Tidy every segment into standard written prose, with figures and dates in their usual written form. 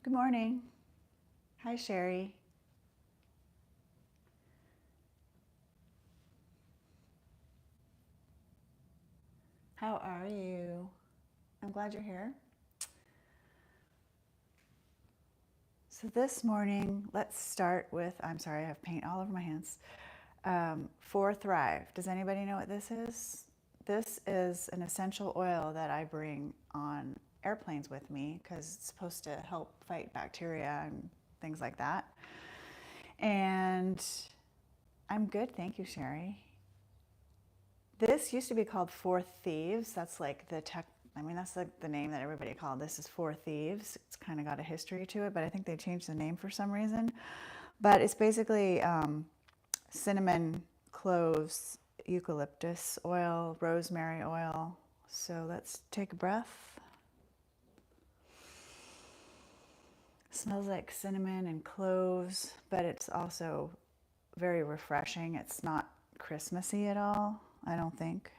Good morning. Hi, Sherry. How are you? I'm glad you're here. So this morning, let's start with, I'm sorry, I have paint all over my hands. For Thrive. Does anybody know what this is? This is an essential oil that I bring on airplanes with me because it's supposed to help fight bacteria and things like that. And I'm good, thank you, Sherry. This used to be called Four Thieves. That's like that's like the name that everybody called this is Four Thieves. It's kind of got a history to it, but I think they changed the name for some reason. But it's basically cinnamon, cloves, eucalyptus oil, rosemary oil. So let's take a breath. It smells like cinnamon and cloves, but it's also very refreshing. It's not Christmassy at all, I don't think.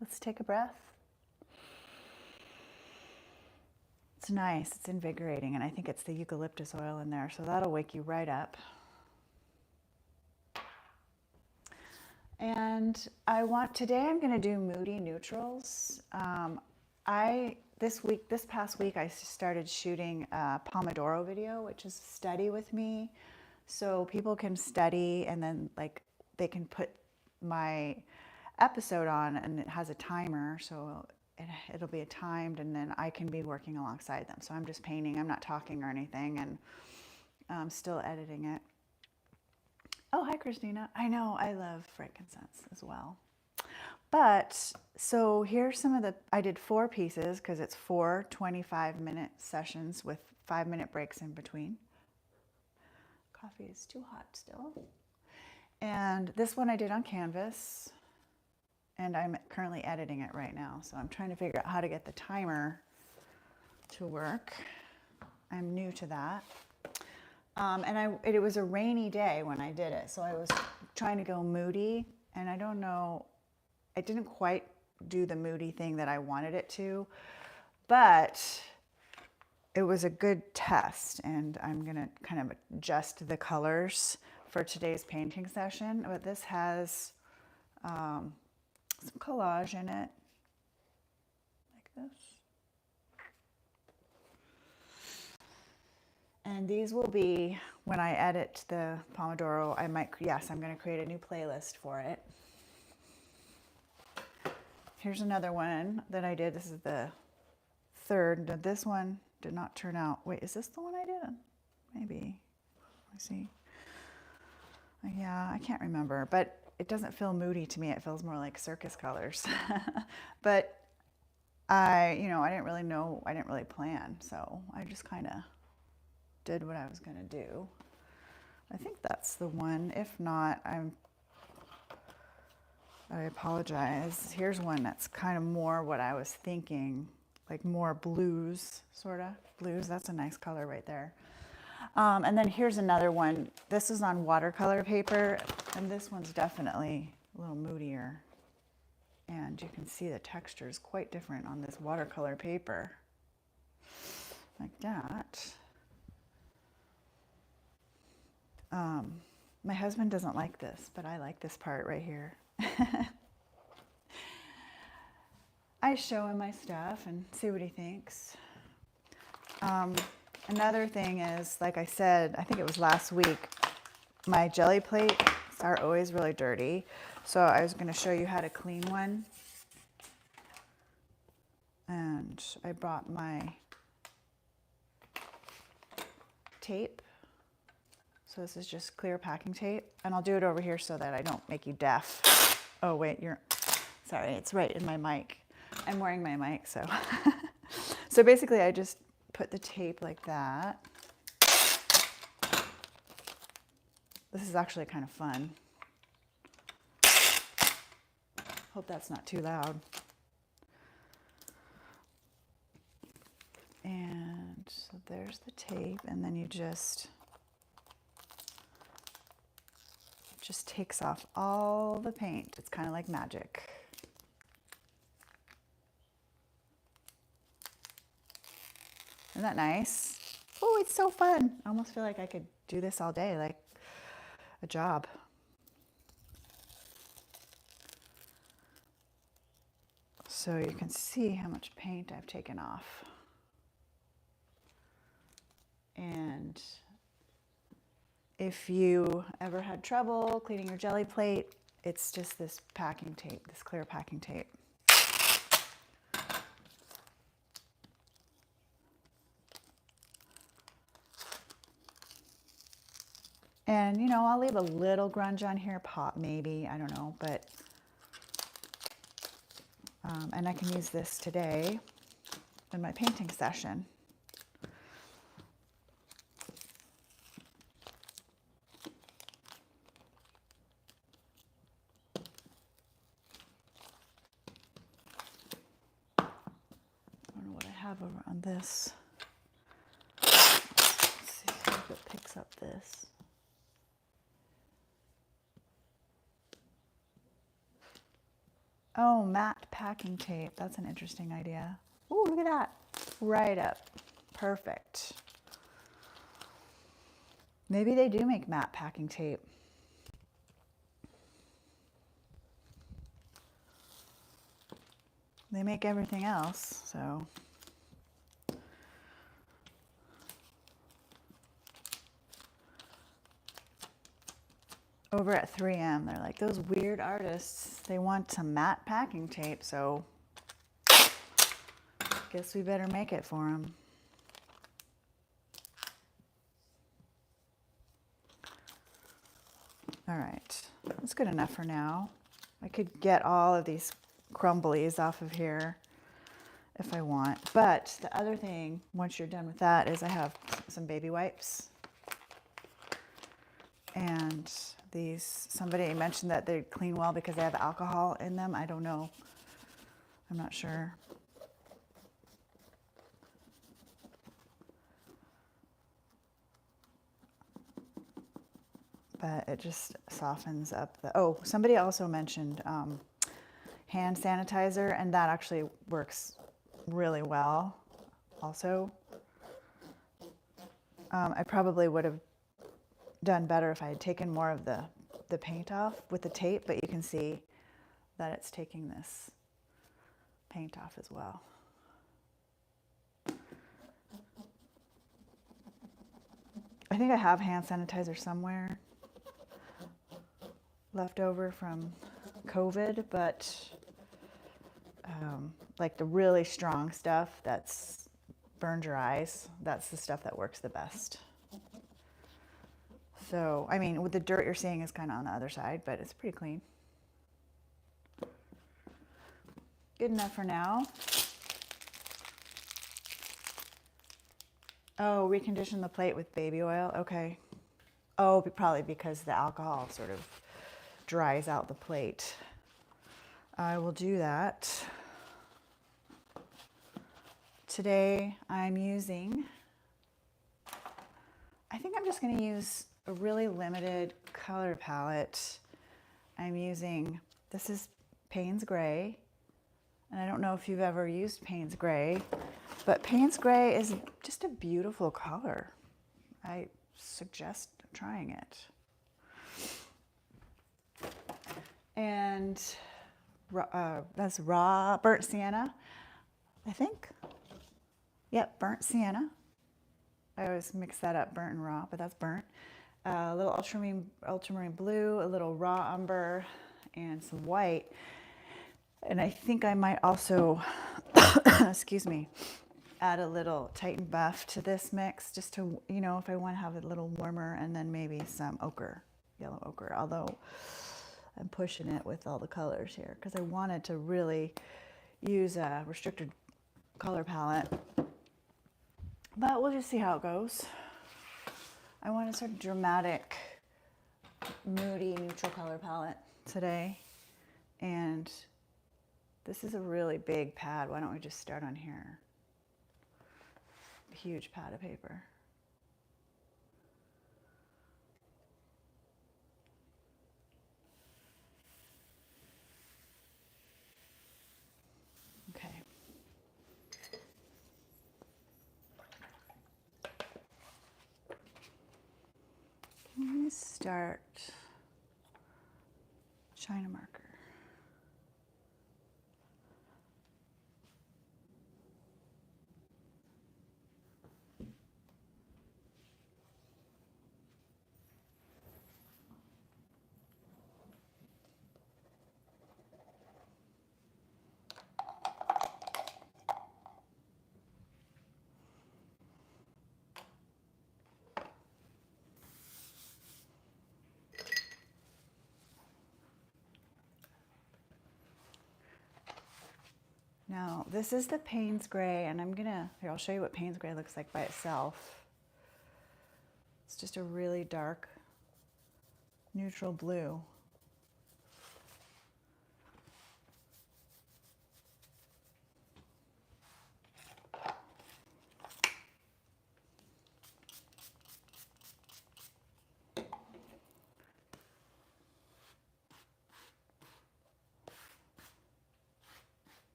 Let's take a breath. It's nice, it's invigorating, and I think it's the eucalyptus oil in there, so that'll wake you right up. And today I'm going to do Moody neutrals. This past week, I started shooting a Pomodoro video, which is study with me. So people can study and then they can put my episode on and it has a timer. So it'll be timed and then I can be working alongside them. So I'm just painting, I'm not talking or anything, and I'm still editing it. Oh, hi, Christina. I know, I love frankincense as well. But, so here's I did 4 pieces because it's 4 25-minute sessions with 5-minute breaks in between. Coffee is too hot still. And this one I did on canvas, and I'm currently editing it right now. So I'm trying to figure out how to get the timer to work. I'm new to that. And it was a rainy day when I did it, so I was trying to go moody, and I don't know, it didn't quite do the moody thing that I wanted it to, but it was a good test, and I'm gonna kind of adjust the colors for today's painting session. But this has some collage in it, like this. And these will be, when I edit the Pomodoro, I'm going to create a new playlist for it. Here's another one that I did. This is the third. This one did not turn out. Wait, is this the one I did? Maybe. Let me see. Yeah, I can't remember, but it doesn't feel moody to me. It feels more like circus colors. But I didn't really know, I didn't really plan, so I just kind of did what I was going to do. I think that's the one. If not, I apologize. Here's one that's kind of more what I was thinking, like more blues, sort of. Blues, that's a nice color right there. And then here's another one. This is on watercolor paper, and this one's definitely a little moodier. And you can see the texture is quite different on this watercolor paper. Like that. My husband doesn't like this, but I like this part right here. I show him my stuff and see what he thinks. Another thing is, like I said, I think it was last week, my jelly plates are always really dirty. So I was going to show you how to clean one. And I brought my tape. So this is just clear packing tape, and I'll do it over here so that I don't make you deaf. Oh wait, sorry, it's right in my mic. I'm wearing my mic, so. So basically I just put the tape like that. This is actually kind of fun. Hope that's not too loud. And so there's the tape, and then you just takes off all the paint. It's kind of like magic. Isn't that nice? Oh, it's so fun. I almost feel like I could do this all day, like a job. So you can see how much paint I've taken off. And if you ever had trouble cleaning your jelly plate, it's just this packing tape, this clear packing tape. And, you know, I'll leave a little grunge on here, pop maybe, I don't know, but, and I can use this today in my painting session. I don't know what I have over on this. Let's see if it picks up this. Oh, matte packing tape. That's an interesting idea. Ooh, look at that. Right up. Perfect. Maybe they do make matte packing tape. They make everything else, so. Over at 3M, they're like, those weird artists, they want some matte packing tape, so guess we better make it for them. All right, that's good enough for now. I could get all of these crumblies off of here if I want. But the other thing, once you're done with that, is I have some baby wipes. And these, somebody mentioned that they clean well because they have alcohol in them. I don't know. I'm not sure. But it just softens up the, oh, somebody also mentioned hand sanitizer, and that actually works really well also. I probably would have done better if I had taken more of the paint off with the tape, but you can see that it's taking this paint off as well. I think I have hand sanitizer somewhere left over from COVID, but like the really strong stuff that's burned your eyes, that's the stuff that works the best. So, I mean, with the dirt you're seeing is kind of on the other side, but it's pretty clean. Good enough for now. Oh, recondition the plate with baby oil. Okay. Oh, probably because the alcohol sort of dries out the plate. I will do that. Today I'm using, I think I'm just going to use a really limited color palette. I'm using, this is Payne's Gray, and I don't know if you've ever used Payne's Gray, but Payne's Gray is just a beautiful color. I suggest trying it. And that's raw burnt sienna, I think. Yep, burnt sienna. I always mix that up, burnt and raw, but that's burnt. A little ultramarine blue, a little raw umber, and some white. And I think I might also, excuse me, add a little Titan buff to this mix, just to, you know, if I want to have it a little warmer, and then maybe some ochre, yellow ochre, although I'm pushing it with all the colors here because I wanted to really use a restricted color palette. But we'll just see how it goes. I want a sort of dramatic, moody, neutral color palette today. And this is a really big pad. Why don't we just start on here? A huge pad of paper. Okay. Dart China marker. Now, this is the Payne's Gray, and here, I'll show you what Payne's Gray looks like by itself. It's just a really dark, neutral blue.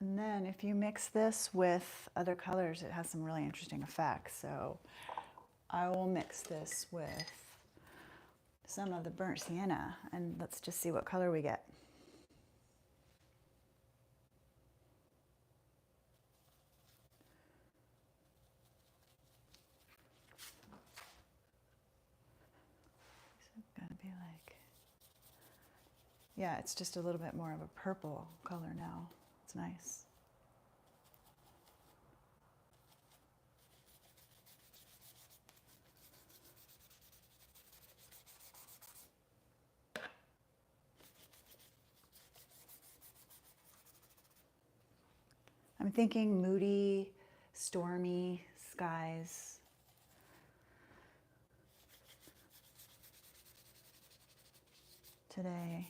And then if you mix this with other colors, it has some really interesting effects. So I will mix this with some of the burnt sienna, and let's just see what color we get. It's gonna be like, yeah, it's just a little bit more of a purple color now. It's nice. I'm thinking moody, stormy skies. Today.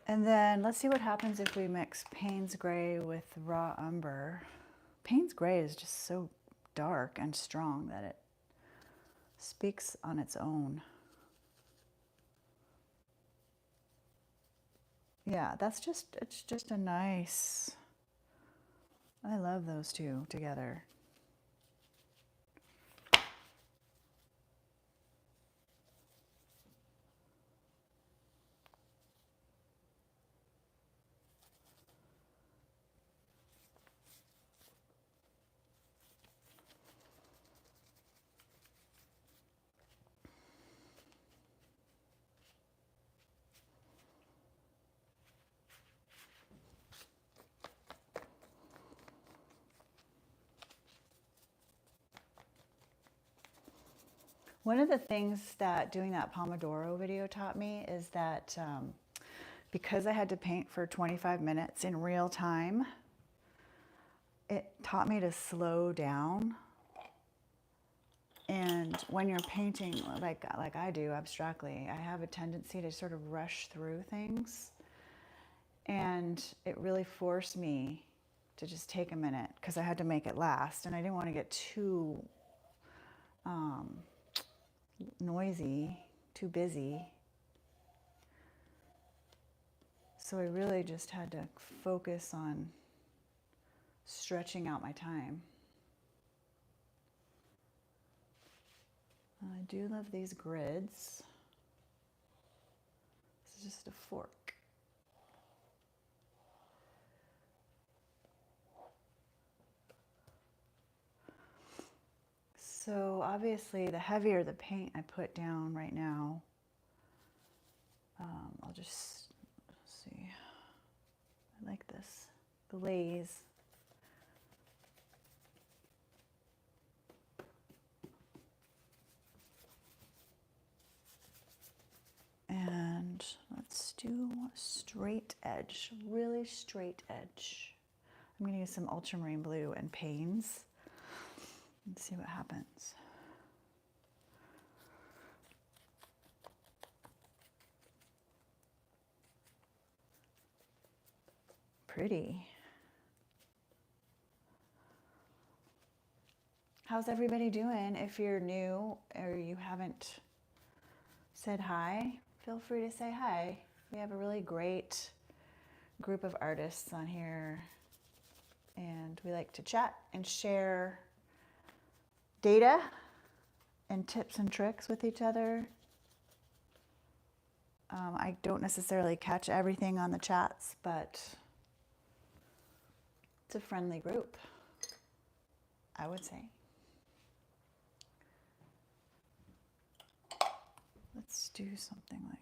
And then let's see what happens if we mix Payne's Gray with raw umber. Payne's Gray is just so dark and strong that it speaks on its own. Yeah, it's just a nice, I love those two together. One of the things that doing that Pomodoro video taught me is that because I had to paint for 25 minutes in real time, it taught me to slow down. And when you're painting like I do abstractly, I have a tendency to sort of rush through things. And it really forced me to just take a minute because I had to make it last. And I didn't want to get too noisy, too busy. So I really just had to focus on stretching out my time. I do love these grids. This is just a fork. So obviously the heavier the paint I put down right now, I'll just see. I like this glaze. straight edge, really straight edge. I'm going to use some ultramarine blue and panes and see what happens. Pretty. How's everybody doing? If you're new or you haven't said hi, feel free to say hi. We have a really great group of artists on here, and we like to chat and share data and tips and tricks with each other. I don't necessarily catch everything on the chats, but it's a friendly group, I would say. Let's do something like,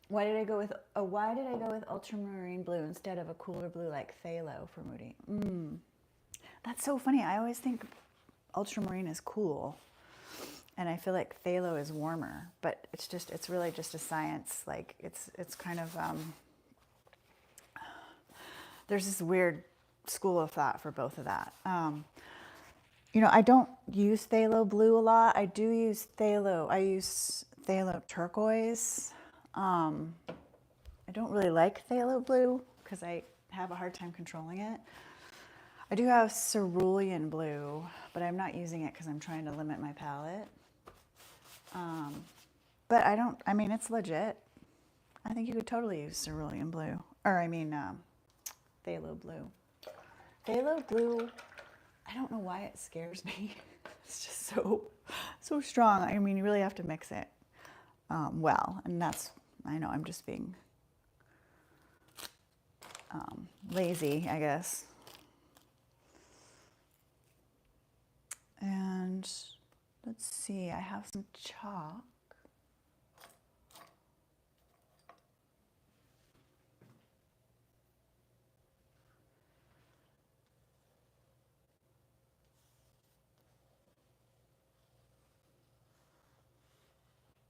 why did I go with ultramarine blue instead of a cooler blue like phthalo for Moody? That's so funny. I always think ultramarine is cool, and I feel like phthalo is warmer, but it's really just a science. Like it's kind of, there's this weird school of thought for both of that. You know, I don't use phthalo blue a lot. I do use phthalo. I use phthalo turquoise. I don't really like phthalo blue because I have a hard time controlling it. I do have cerulean blue, but I'm not using it because I'm trying to limit my palette. But I mean, it's legit. I think you could totally use cerulean blue, or I mean, phthalo blue. Phthalo blue, I don't know why it scares me. It's just so strong. I mean, you really have to mix it well, and I know I'm just being lazy, I guess. And let's see, I have some chalk.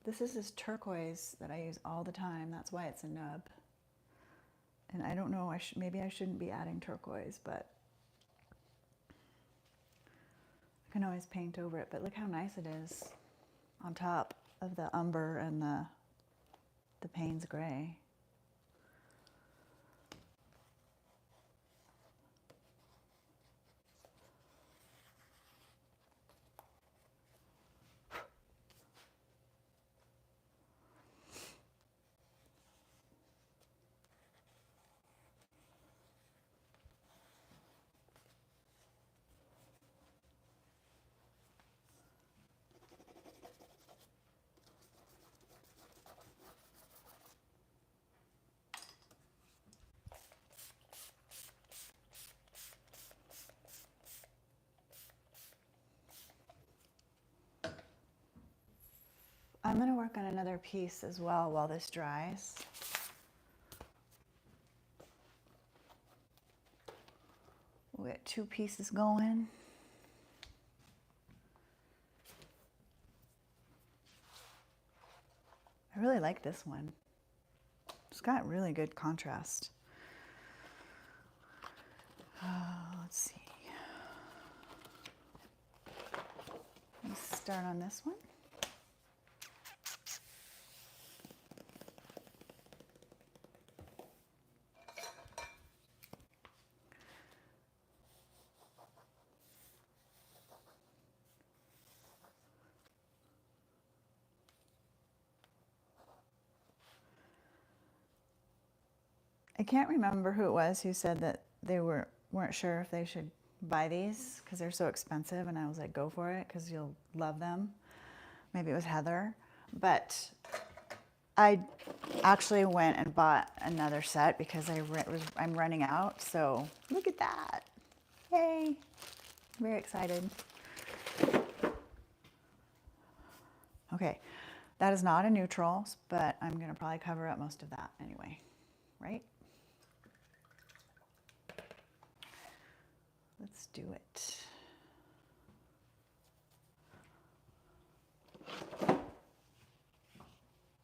This is this turquoise that I use all the time. That's why it's a nub. And I don't know, maybe I shouldn't be adding turquoise, but I can always paint over it. But look how nice it is on top of the umber and the Payne's gray. I'm going to work on another piece as well while this dries. We'll get 2 pieces going. I really like this one. It's got really good contrast. Let's see. Let's start on this one. I can't remember who it was who said that they weren't sure if they should buy these because they're so expensive, and I was like, go for it because you'll love them. Maybe it was Heather, but I actually went and bought another set because I'm running out. So look at that! Yay! Very excited. Okay, that is not a neutral, but I'm gonna probably cover up most of that anyway, right? Let's do it.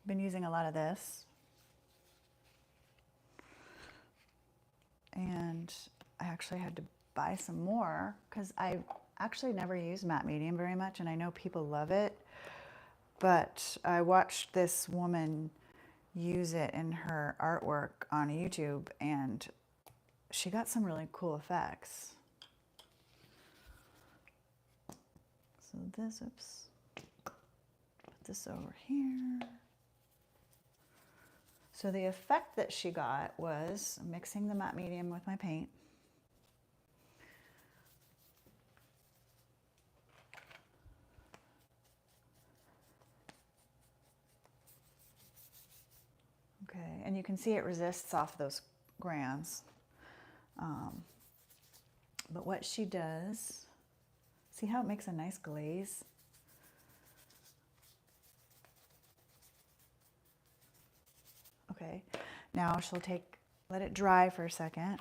Been using a lot of this. And I actually had to buy some more because I actually never used matte medium very much, and I know people love it, but I watched this woman use it in her artwork on YouTube, and she got some really cool effects. So this, oops, put this over here. So the effect that she got was mixing the matte medium with my paint. Okay, and you can see it resists off those crayons. But what she does, see how it makes a nice glaze? Okay, now she'll let it dry for a second.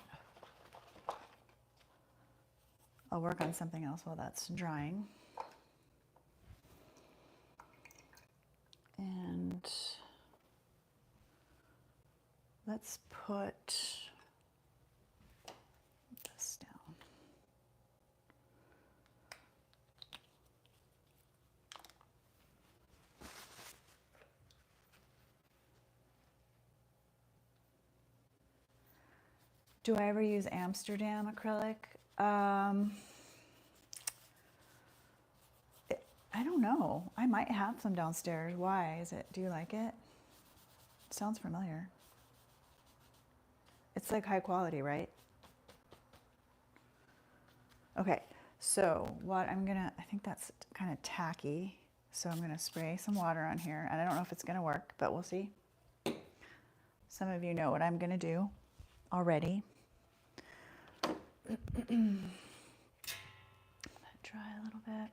I'll work on something else while that's drying. And let's put this down. Do I ever use Amsterdam acrylic? I don't know. I might have some downstairs. Why is it? Do you like it? It sounds familiar. It's like high quality, right? Okay, so what I'm gonna, I think that's kind of tacky. So I'm gonna spray some water on here, and I don't know if it's gonna work, but we'll see. Some of you know what I'm gonna do already. Let it dry a little bit.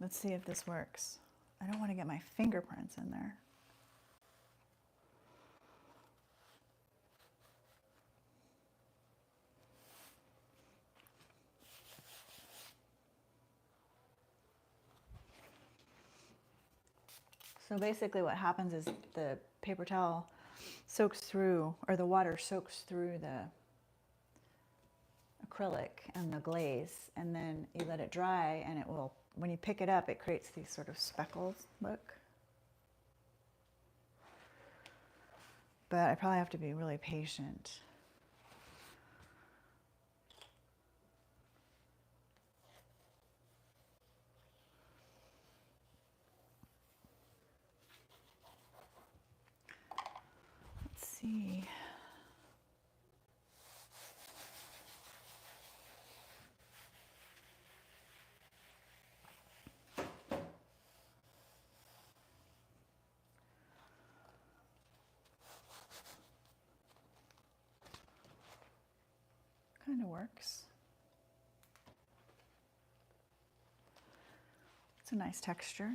Let's see if this works. I don't want to get my fingerprints in there. So basically what happens is the paper towel soaks through, or the water soaks through the acrylic and the glaze, and then you let it dry, and it will, when you pick it up, it creates these sort of speckles, look. But I probably have to be really patient. Let's see. Kind of works. It's a nice texture.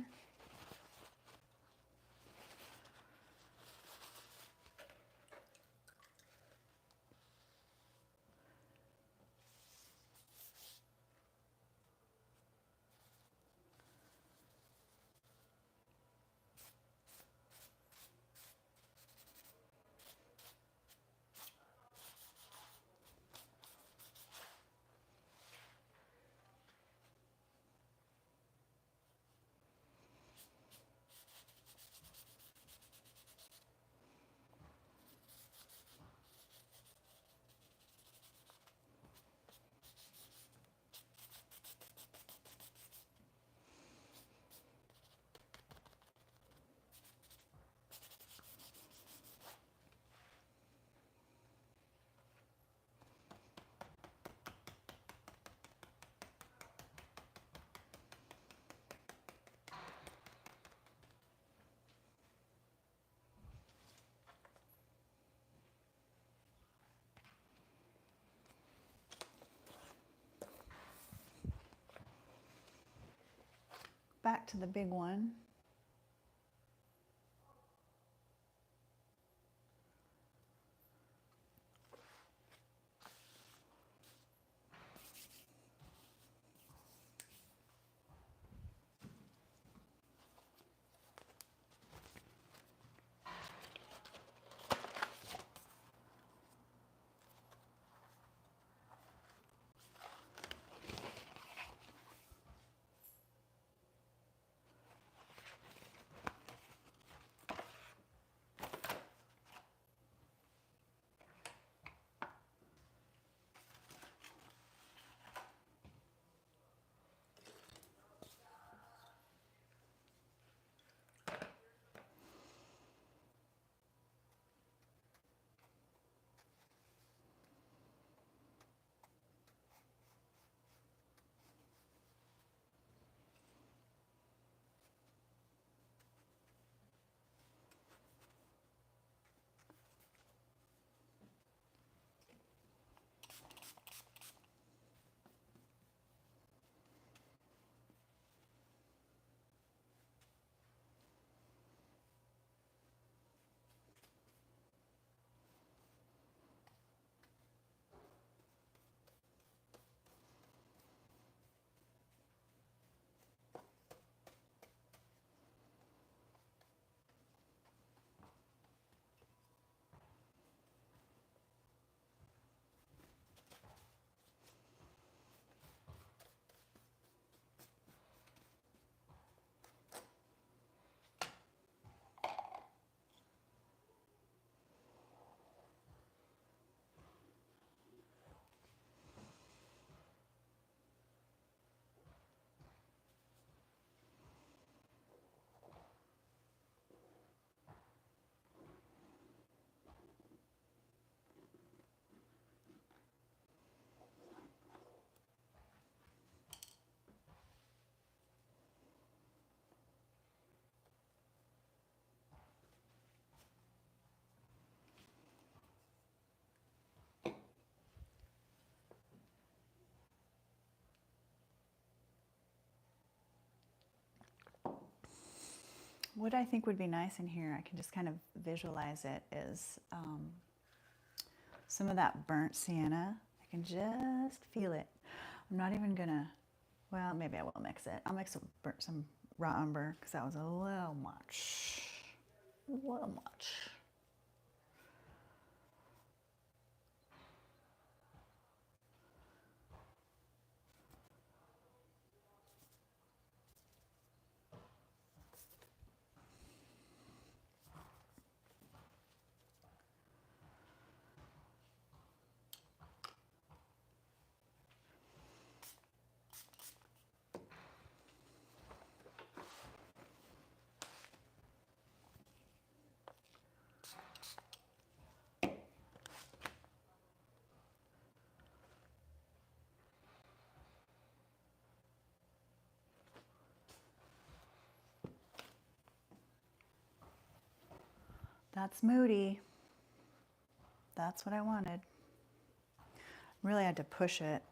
back to the big one. What I think would be nice in here, I can just kind of visualize it, is some of that burnt sienna. I can just feel it. I'm not even gonna, well, maybe I will mix it. I'll mix some raw umber because that was a little much. A little much. That's Moody. That's what I wanted. Really had to push it,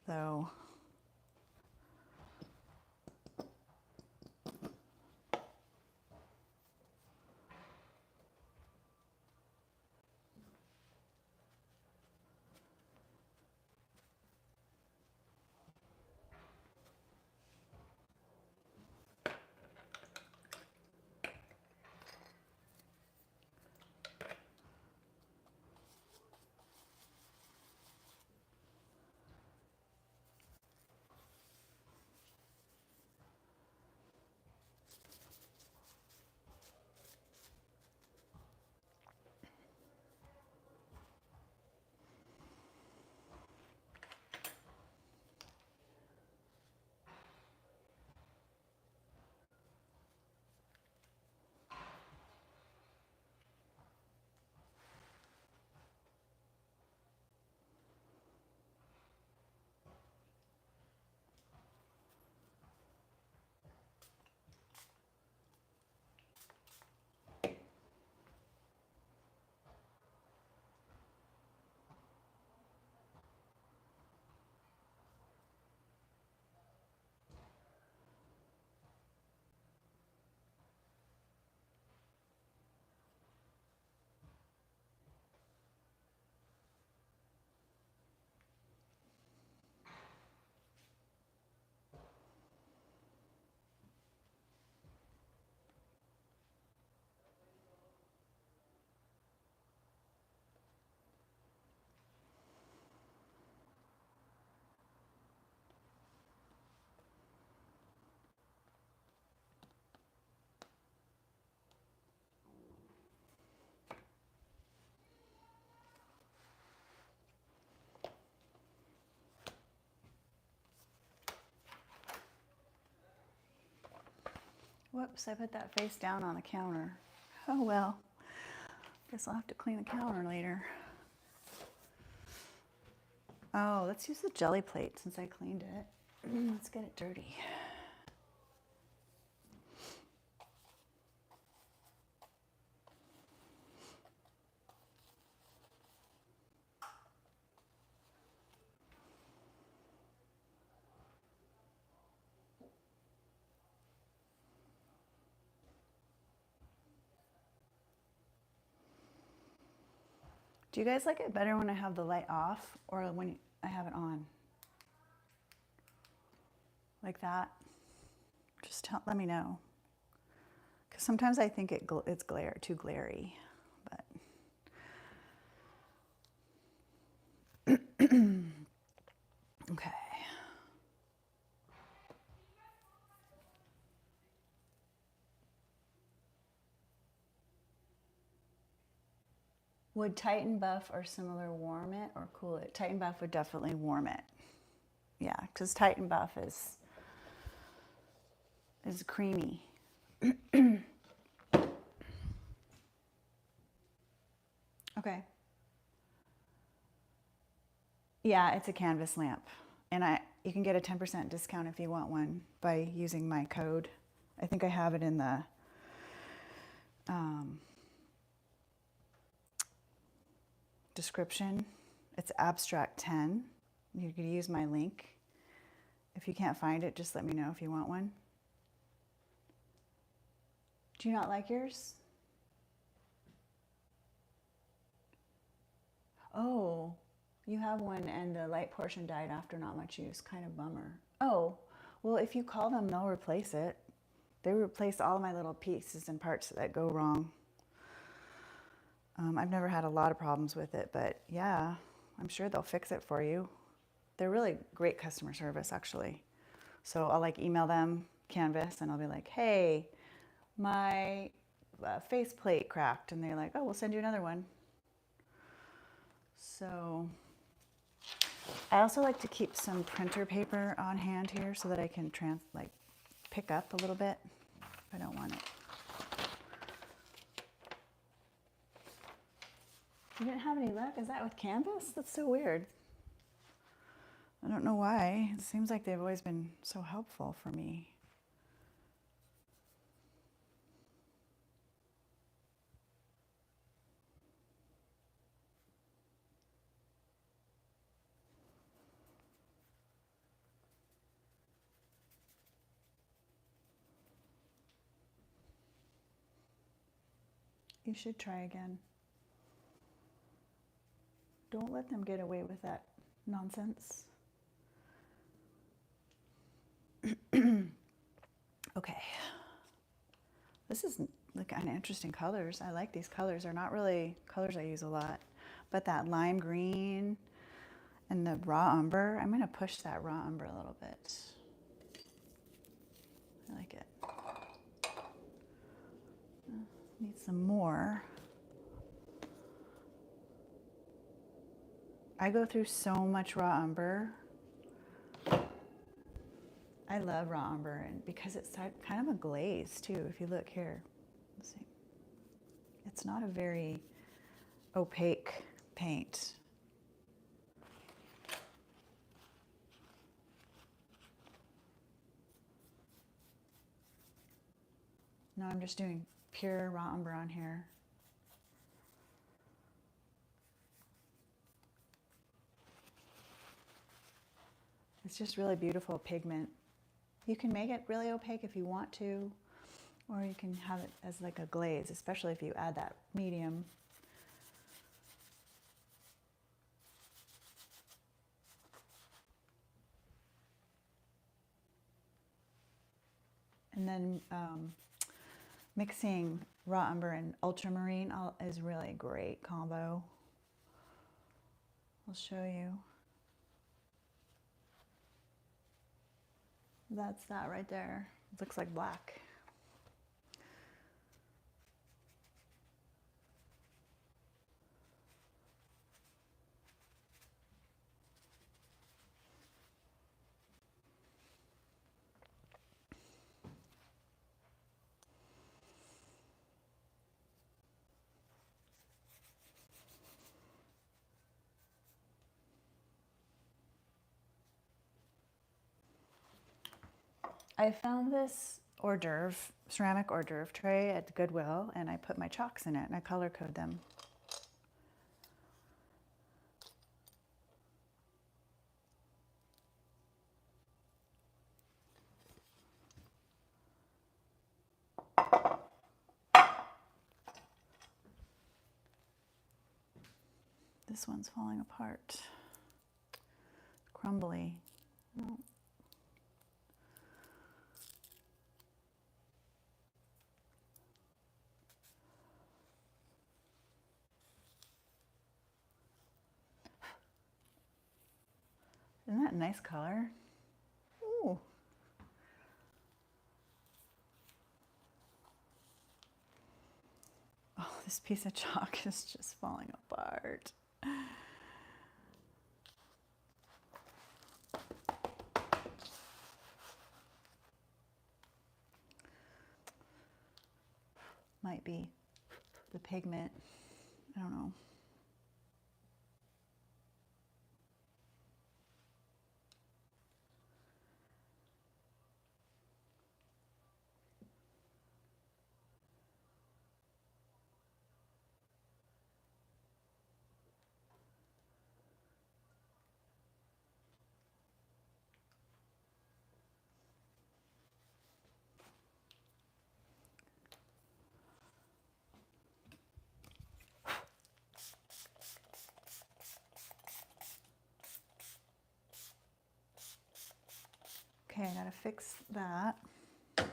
though. Whoops, I put that face down on the counter. Oh well, guess I'll have to clean the counter later. Oh, let's use the jelly plate since I cleaned it. Let's get it dirty. Do you guys like it better when I have the light off or when I have it on? Like that? Just let me know. Because sometimes I think it's too glary. But okay. Would Titan Buff or similar warm it or cool it? Titan Buff would definitely warm it. Yeah, because Titan Buff is creamy. Okay. Yeah, it's a canvas lamp. And you can get a 10% discount if you want one by using my code. I think I have it in the description. It's abstract 10. You could use my link. If you can't find it, just let me know if you want one. Do you not like yours? Oh, you have one and the light portion died after not much use. Kind of bummer. Oh, well, if you call them, they'll replace it. They replace all my little pieces and parts that go wrong. I've never had a lot of problems with it, but yeah, I'm sure they'll fix it for you. They're really great customer service, actually. So I'll like email them Canvas and I'll be like, hey, my faceplate cracked. And they're like, oh, we'll send you another one. So I also like to keep some printer paper on hand here so that I can pick up a little bit if I don't want it. You didn't have any luck? Is that with Canvas? That's so weird. I don't know why. It seems like they've always been so helpful for me. You should try again. Don't let them get away with that nonsense. Okay. This is kind of interesting colors. I like these colors. They're not really colors I use a lot. But that lime green and the raw umber, I'm going to push that raw umber a little bit. I like it. Need some more. I go through so much raw umber. I love raw umber, and because it's kind of a glaze too. If you look here, let's see. It's not a very opaque paint. No, I'm just doing pure raw umber on here. It's just really beautiful pigment. You can make it really opaque if you want to, or you can have it as like a glaze, especially if you add that medium. And then mixing raw umber and ultramarine is really a great combo. I'll show you. That's that right there. It looks like black. I found this hors d'oeuvre, ceramic hors d'oeuvre tray at Goodwill, and I put my chalks in it and I color code them. This one's falling apart. Crumbly. Oh. Isn't that a nice color? Ooh. Oh, this piece of chalk is just falling apart. Might be the pigment. I don't know. Okay, I gotta fix that. And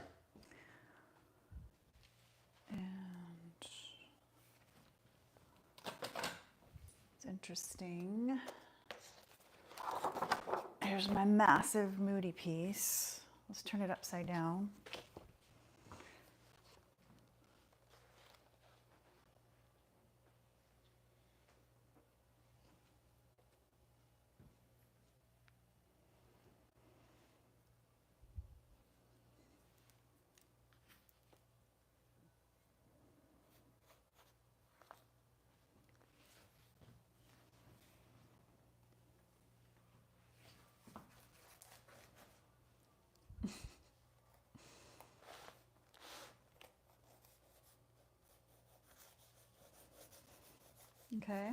it's interesting. Here's my massive Moody piece. Let's turn it upside down. Okay,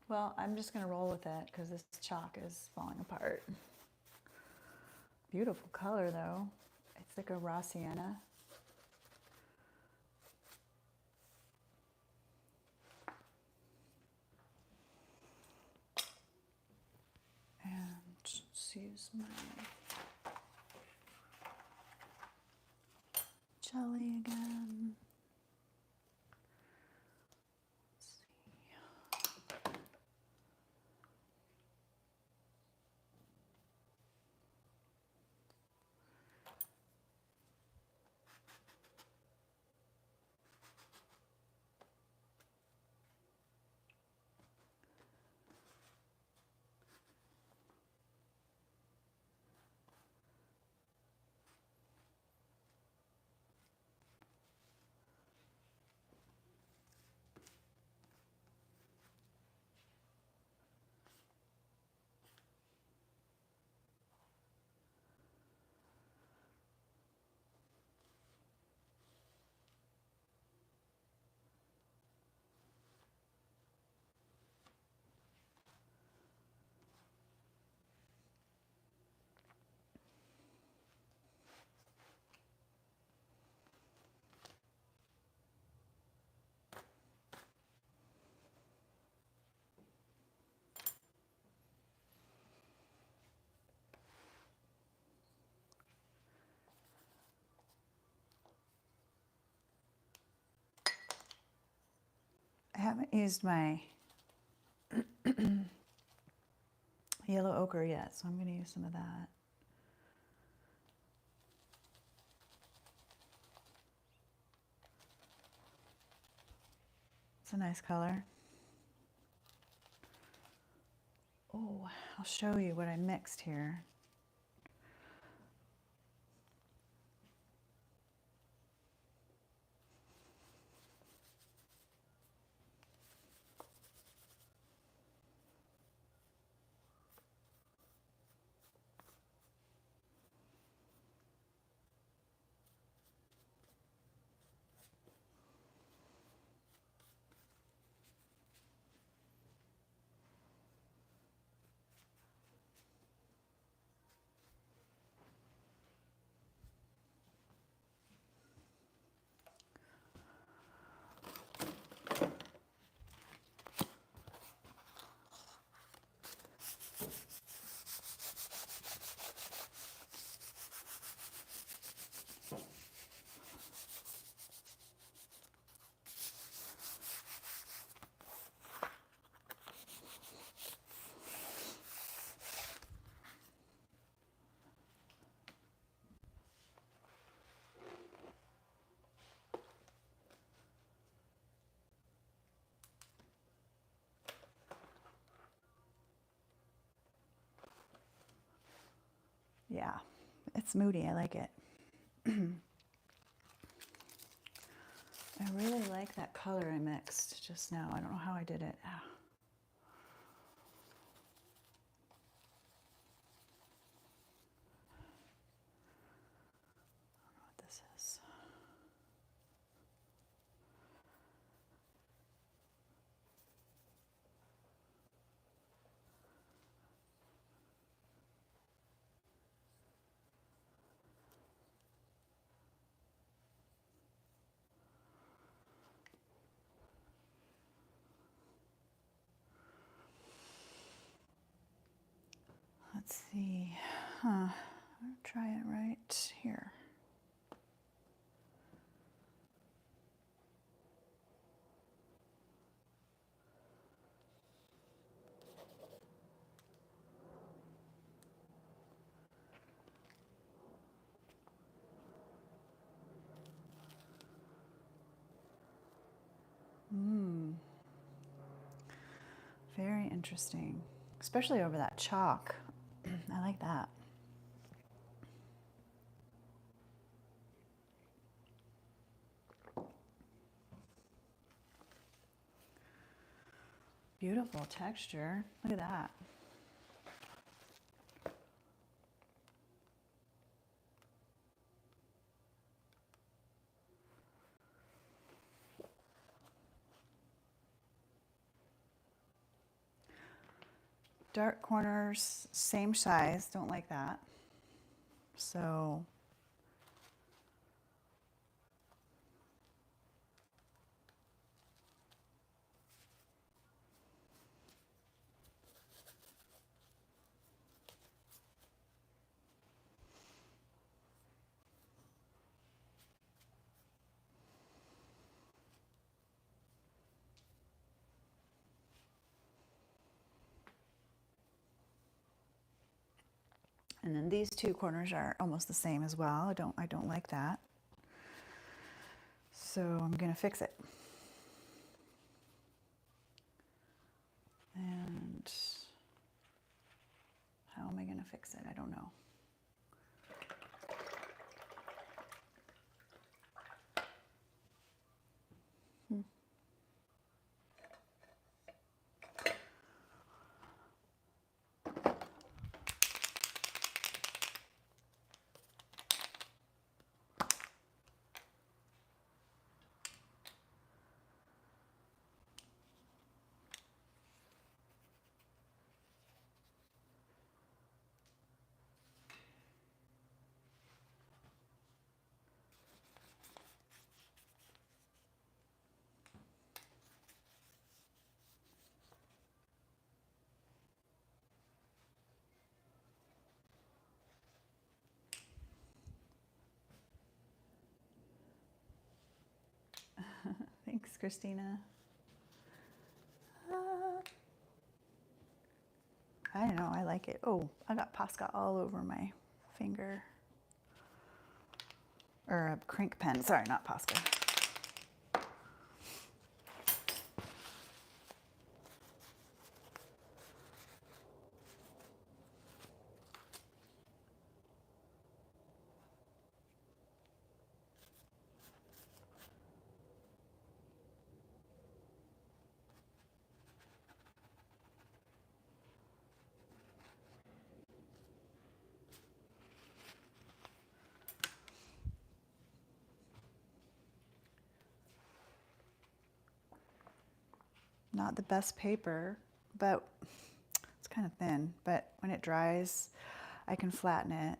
well, I'm just gonna roll with it because this chalk is falling apart. Beautiful color though. It's like a raw sienna. And let's use my jelly again. I haven't used my yellow ochre yet, so I'm going to use some of that. It's a nice color. Oh, I'll show you what I mixed here. Yeah, it's moody. I like it. I really like that color I mixed just now. I don't know how I did it. Ah. I don't know what this is. Let's see. I'll try it right here. Very interesting, especially over that chalk. I like that. Beautiful texture. Look at that. Dark corners, same size. Don't like that. So and then these two corners are almost the same as well. I don't like that. So I'm gonna fix it. And how am I gonna fix it? I don't know. Thanks, Christina. I don't know, I like it. Oh, I got Posca all over my finger. Or a crink pen, sorry, not Posca. Not the best paper, but it's kind of thin. But when it dries, I can flatten it.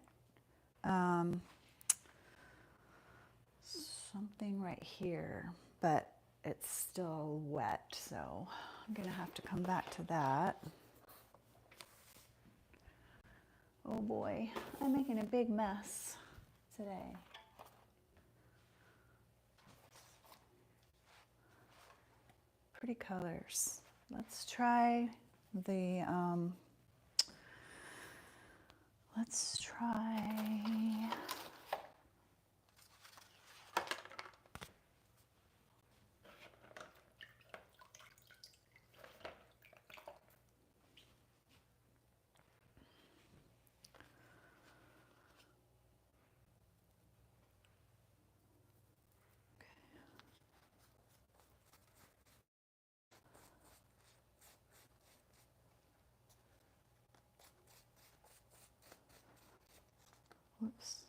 Something right here, but it's still wet, so I'm gonna have to come back to that. Oh boy, I'm making a big mess today. Pretty colors. Let's try the, let's try, Whoops.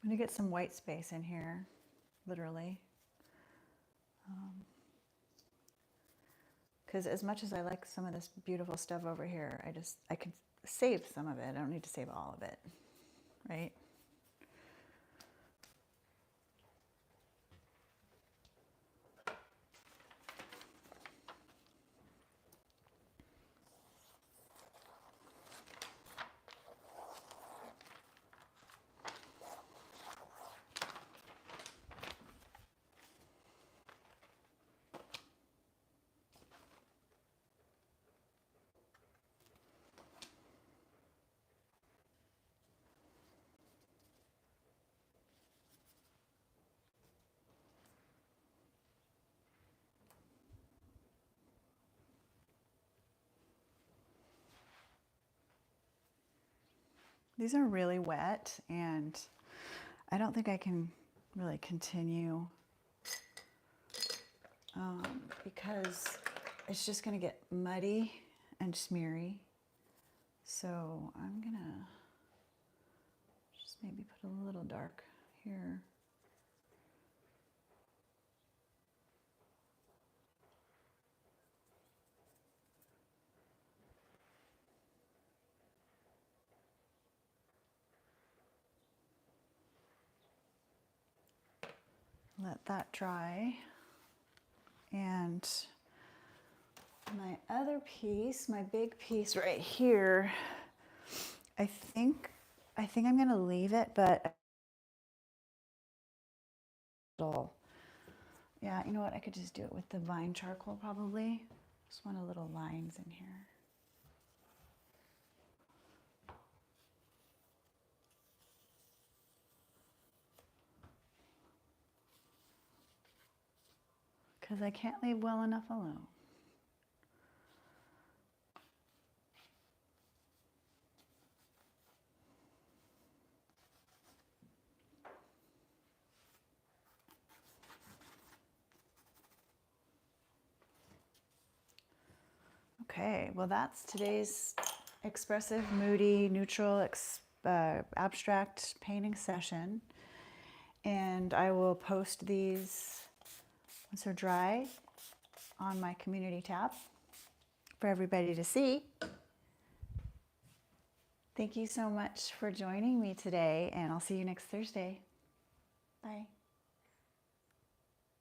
I'm going to get some white space in here, literally. Because as much as I like some of this beautiful stuff over here, I could save some of it. I don't need to save all of it, right? These are really wet, and I don't think I can really continue because it's just going to get muddy and smeary. So I'm going to just maybe put a little dark here. Let that dry. And my other piece, my big piece right here, I think I'm going to leave it, but yeah, you know what? I could just do it with the vine charcoal probably. Just want a little lines in here. Because I can't leave well enough alone. Okay, well that's today's expressive, moody, neutral, abstract painting session. And I will post these once they're dry on my community tab for everybody to see. Thank you so much for joining me today, and I'll see you next Thursday.